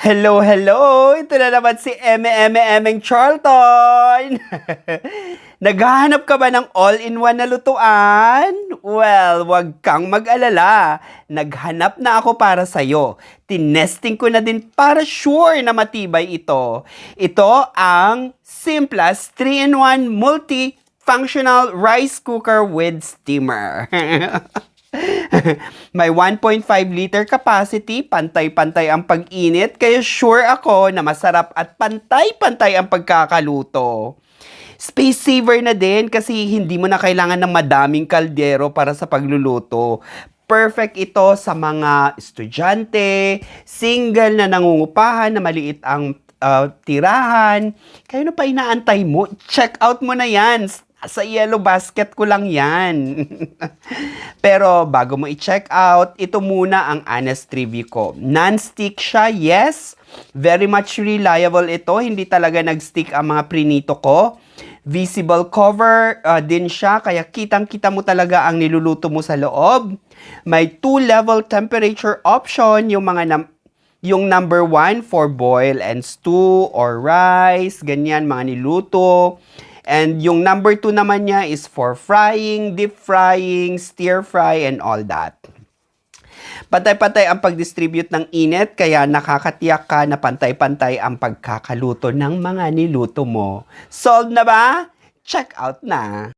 Hello, hello! Ito na naman si Emeng Charlton! Naghahanap ka ba ng all-in-one na lutuan? Well, wag kang mag-alala. Naghanap na ako para sa'yo. Tinesting ko na din para sure na matibay ito. Ito ang Simplas 3-in-1 Multi-Functional Rice Cooker with Steamer. May 1.5 liter capacity, pantay-pantay ang pag-init, kaya sure ako na masarap at pantay-pantay ang pagkakaluto. Space saver na din kasi hindi mo na kailangan ng madaming kaldero para sa pagluluto. Perfect ito sa mga estudyante, single na nangungupahan na maliit ang tirahan. Kaya ano pa inaantay mo? Check out mo na yan. Sa yellow basket ko lang yan. Pero bago mo i-check out, ito muna ang honest review ko. Non-stick siya, yes. Very much reliable ito. Hindi talaga nag-stick ang mga prinito ko. Visible cover din siya, kaya kitang-kita mo talaga ang niluluto mo sa loob. May 2-level temperature option, yung number 1 for boil and stew or rice, ganyan, mga niluto. And yung number 2 naman niya is for frying, deep frying, stir fry, and all that. Pantay-pantay ang pag-distribute ng init, kaya nakakatiyak ka na pantay-pantay ang pagkakaluto ng mga niluto mo. Solved na ba? Check out na!